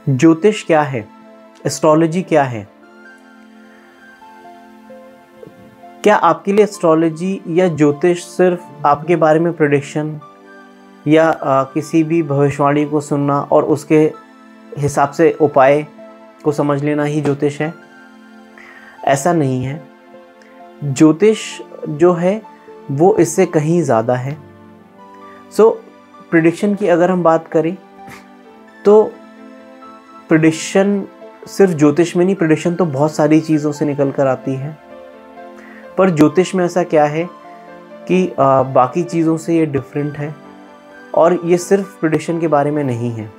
ज्योतिष क्या है, एस्ट्रोलॉजी क्या है? क्या आपके लिए एस्ट्रोलॉजी या ज्योतिष सिर्फ आपके बारे में प्रेडिक्शन या किसी भी भविष्यवाणी को सुनना और उसके हिसाब से उपाय को समझ लेना ही ज्योतिष है? ऐसा नहीं है। ज्योतिष जो है वो इससे कहीं ज़्यादा है। प्रेडिक्शन की अगर हम बात करें तो प्रेडिक्शन सिर्फ ज्योतिष में नहीं, प्रेडिक्शन तो बहुत सारी चीज़ों से निकल कर आती है। पर ज्योतिष में ऐसा क्या है कि बाकी चीज़ों से ये डिफरेंट है और ये सिर्फ प्रेडिक्शन के बारे में नहीं है।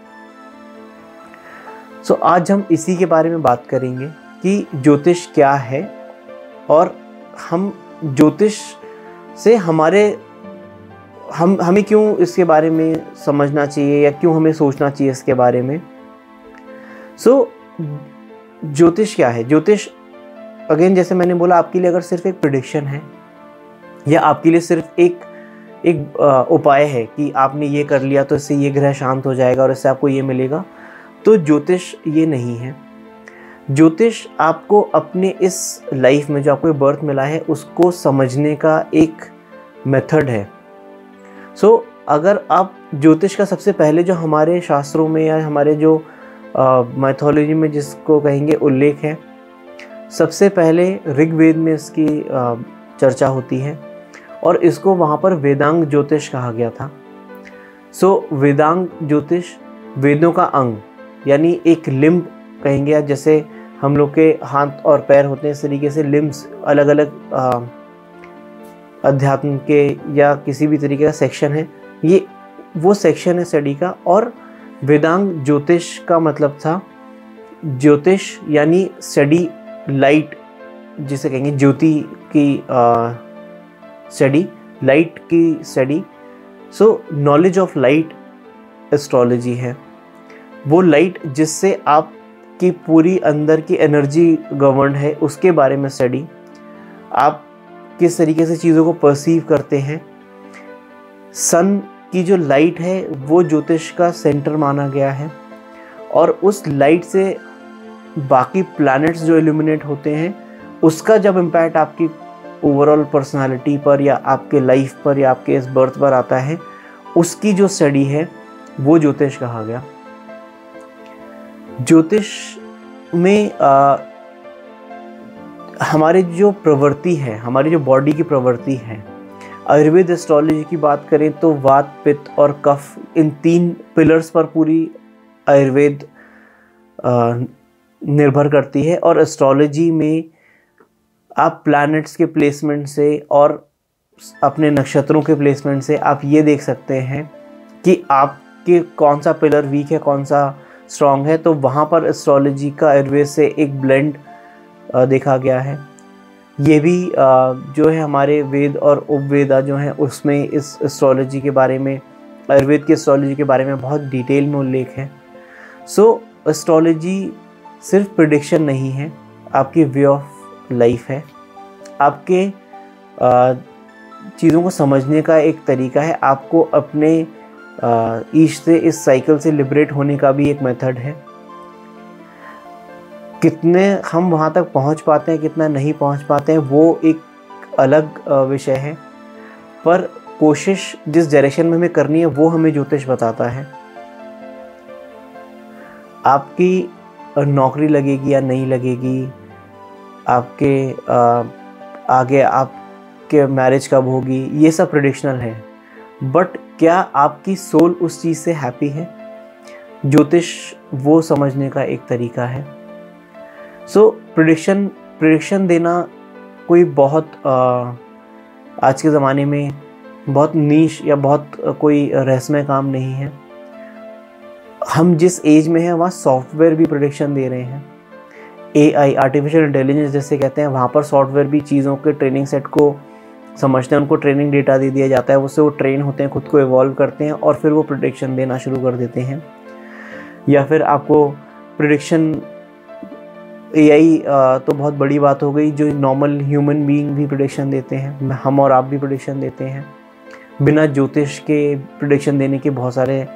आज हम इसी के बारे में बात करेंगे कि ज्योतिष क्या है और हम ज्योतिष से हमें क्यों इसके बारे में समझना चाहिए या क्यों हमें सोचना चाहिए इसके बारे में। ज्योतिष क्या है? ज्योतिष अगेन जैसे मैंने बोला, आपके लिए अगर सिर्फ एक प्रेडिक्शन है या आपके लिए सिर्फ एक उपाय है कि आपने ये कर लिया तो इससे ये ग्रह शांत हो जाएगा और इससे आपको ये मिलेगा, तो ज्योतिष ये नहीं है। ज्योतिष आपको अपने इस लाइफ में जो आपको बर्थ मिला है उसको समझने का एक मेथड है। अगर आप ज्योतिष का सबसे पहले जो हमारे शास्त्रों में या हमारे जो मैथोलॉजी में जिसको कहेंगे उल्लेख है, सबसे पहले ऋग्वेद में इसकी चर्चा होती है और इसको वहाँ पर वेदांग ज्योतिष कहा गया था। वेदांग ज्योतिष वेदों का अंग यानी एक लिम्ब कहेंगे, या जैसे हम लोग के हाथ और पैर होते हैं इस तरीके से लिम्ब्स अलग अलग अध्यात्म के या किसी भी तरीके का सेक्शन है, ये वो सेक्शन है स्टडी का। और वेदांग ज्योतिष का मतलब था ज्योतिष यानी स्टडी लाइट, जिसे कहेंगे ज्योति की स्टडी, लाइट की study. Knowledge of light astrology है, वो लाइट जिससे आपकी पूरी अंदर की एनर्जी गवर्न है उसके बारे में स्टडी। आप किस तरीके से चीज़ों को परसीव करते हैं। सन की जो लाइट है वो ज्योतिष का सेंटर माना गया है और उस लाइट से बाकी प्लैनेट्स जो इल्यूमिनेट होते हैं उसका जब इम्पैक्ट आपकी ओवरऑल पर्सनालिटी पर या आपके लाइफ पर या आपके इस बर्थ पर आता है, उसकी जो स्टडी है वो ज्योतिष कहा गया। ज्योतिष में हमारी जो प्रवृत्ति है, हमारी जो बॉडी की प्रवृत्ति है, आयुर्वेद एस्ट्रोलॉजी की बात करें तो वात, पित्त और कफ, इन 3 पिलर्स पर पूरी आयुर्वेद निर्भर करती है। और एस्ट्रोलॉजी में आप प्लैनेट्स के प्लेसमेंट से और अपने नक्षत्रों के प्लेसमेंट से आप ये देख सकते हैं कि आपके कौन सा पिलर वीक है, कौन सा स्ट्रॉन्ग है। तो वहाँ पर एस्ट्रोलॉजी का आयुर्वेद से एक ब्लेंड देखा गया है। ये भी जो है हमारे वेद और उपवेदा जो हैं उसमें इस एस्ट्रोलॉजी के बारे में, आयुर्वेद की एस्ट्रोलॉजी के बारे में बहुत डिटेल में उल्लेख है। एस्ट्रोलॉजी सिर्फ प्रेडिक्शन नहीं है, आपकी वे ऑफ लाइफ है, आपके चीज़ों को समझने का एक तरीका है, आपको अपने ईश से, इस साइकिल से लिबरेट होने का भी एक मेथड है। कितने हम वहाँ तक पहुँच पाते हैं, कितना नहीं पहुँच पाते हैं, वो एक अलग विषय है, पर कोशिश जिस डायरेक्शन में हमें करनी है वो हमें ज्योतिष बताता है। आपकी नौकरी लगेगी या नहीं लगेगी, आपके आगे आपके मैरिज कब होगी, ये सब प्रेडिक्शनल है। बट क्या आपकी सोल उस चीज़ से हैप्पी है? ज्योतिष वो समझने का एक तरीका है। प्रेडिक्शन देना कोई बहुत आज के ज़माने में बहुत नीश या बहुत कोई रहस्यमय काम नहीं है। हम जिस एज में हैं वहाँ सॉफ्टवेयर भी प्रेडिक्शन दे रहे हैं। AI आर्टिफिशियल इंटेलिजेंस जैसे कहते हैं, वहाँ पर सॉफ्टवेयर भी चीज़ों के ट्रेनिंग सेट को समझते हैं, उनको ट्रेनिंग डेटा दे दिया जाता है, उससे वो ट्रेन होते हैं, खुद को इवॉल्व करते हैं और फिर वो प्रेडिक्शन देना शुरू कर देते हैं। या फिर आपको प्रेडिक्शन AI तो बहुत बड़ी बात हो गई, जो नॉर्मल ह्यूमन बीइंग भी प्रेडिक्शन देते हैं, हम और आप भी प्रेडिक्शन देते हैं। बिना ज्योतिष के प्रेडिक्शन देने के बहुत सारे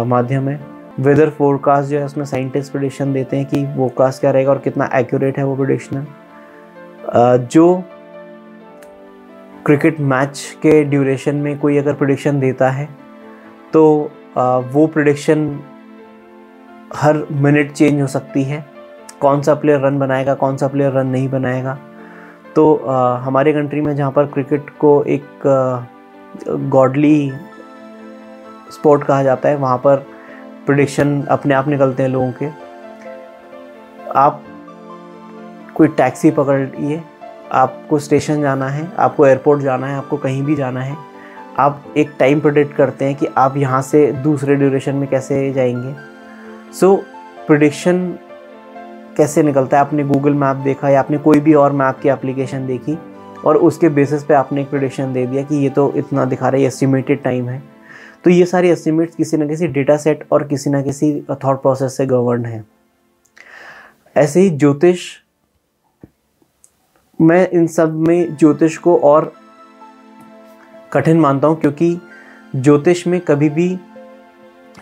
माध्यम हैं। वेदर फोरकास्ट जो है उसमें साइंटिस्ट प्रेडिक्शन देते हैं कि फोरकास्ट क्या रहेगा और कितना एक्यूरेट है वो प्रेडिक्शन। जो क्रिकेट मैच के ड्यूरेशन में कोई अगर प्रेडिक्शन देता है तो वो प्रेडिक्शन हर मिनट चेंज हो सकती है, कौन सा प्लेयर रन बनाएगा, कौन सा प्लेयर रन नहीं बनाएगा। तो हमारे कंट्री में जहाँ पर क्रिकेट को एक गॉडली स्पोर्ट कहा जाता है, वहाँ पर प्रेडिक्शन अपने आप निकलते हैं लोगों के। आप कोई टैक्सी पकड़ लिए, आपको स्टेशन जाना है, आपको एयरपोर्ट जाना है, आपको कहीं भी जाना है, आप एक टाइम प्रेडिक्ट करते हैं कि आप यहाँ से दूसरे ड्यूरेशन में कैसे जाएंगे। सो प्रेडिक्शन कैसे निकलता है? आपने गूगल मैप देखा या आपने कोई भी और मैप की एप्लीकेशन देखी और उसके बेसिस पे आपने एक प्रेडिक्शन दे दिया कि ये तो इतना दिखा रहा है, एस्टिमेटेड टाइम है। तो ये सारे एस्टिमेट्स किसी न किसी डेटा सेट और किसी न किसी थॉट प्रोसेस से गवर्न है। ऐसे ही ज्योतिष, मैं इन सब में ज्योतिष को और कठिन मानता हूँ, क्योंकि ज्योतिष में कभी भी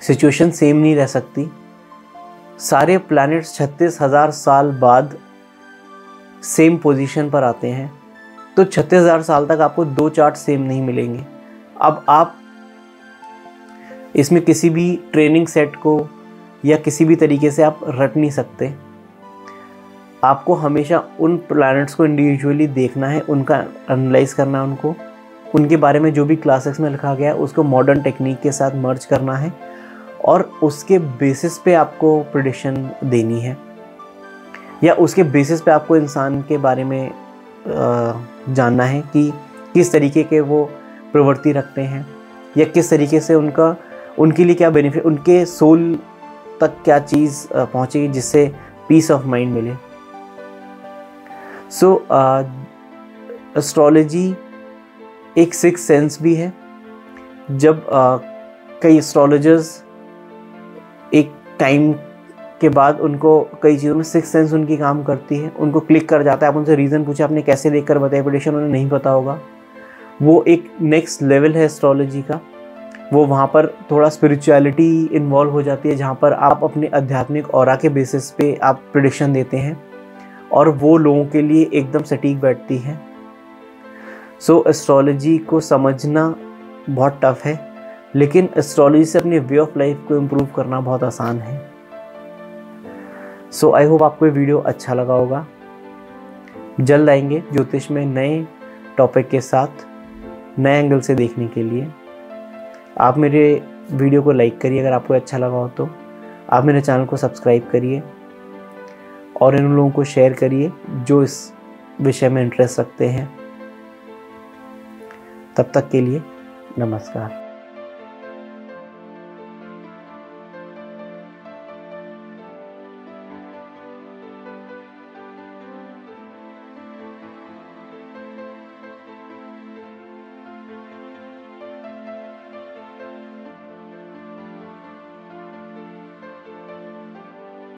सिचुएशन सेम नहीं रह सकती। सारे प्लैनेट्स 36,000 साल बाद सेम पोजीशन पर आते हैं, तो 36,000 साल तक आपको 2 चार्ट सेम नहीं मिलेंगे। अब आप इसमें किसी भी ट्रेनिंग सेट को या किसी भी तरीके से आप रट नहीं सकते। आपको हमेशा उन प्लैनेट्स को इंडिविजुअली देखना है, उनका एनालाइज करना है, उनके बारे में जो भी क्लासेस में लिखा गया है उसको मॉडर्न टेक्निक के साथ मर्ज करना है और उसके बेसिस पे आपको प्रेडिक्शन देनी है, या उसके बेसिस पे आपको इंसान के बारे में जानना है कि किस तरीके के वो प्रवृत्ति रखते हैं या किस तरीके से उनके लिए क्या बेनिफिट, उनके सोल तक क्या चीज़ पहुँचेगी जिससे पीस ऑफ माइंड मिले। सो एस्ट्रोलॉजी एक सिक्स सेंस भी है। जब कई एस्ट्रोलॉजर्स एक टाइम के बाद उनको कई चीज़ों में सिक्स सेंस उनकी काम करती है, उनको क्लिक कर जाता है। आप उनसे रीज़न पूछे आपने कैसे देखकर बताया प्रेडिक्शन, उन्हें नहीं पता होगा। वो एक नेक्स्ट लेवल है एस्ट्रोलॉजी का। वो वहाँ पर थोड़ा स्पिरिचुअलिटी इन्वॉल्व हो जाती है, जहाँ पर आप अपने आध्यात्मिक ऑरा के बेसिस पे आप प्रेडिक्शन देते हैं और वो लोगों के लिए एकदम सटीक बैठती है। सो एस्ट्रोलॉजी को समझना बहुत टफ है, लेकिन एस्ट्रोलॉजी से अपने वे ऑफ लाइफ को इम्प्रूव करना बहुत आसान है। सो आई होप आपको ये वीडियो अच्छा लगा होगा। जल्द आएंगे ज्योतिष में नए टॉपिक के साथ, नए एंगल से देखने के लिए। आप मेरे वीडियो को लाइक करिए अगर आपको अच्छा लगा हो तो। आप मेरे चैनल को सब्सक्राइब करिए और इन लोगों को शेयर करिए जो इस विषय में इंटरेस्ट रखते हैं। तब तक के लिए नमस्कार।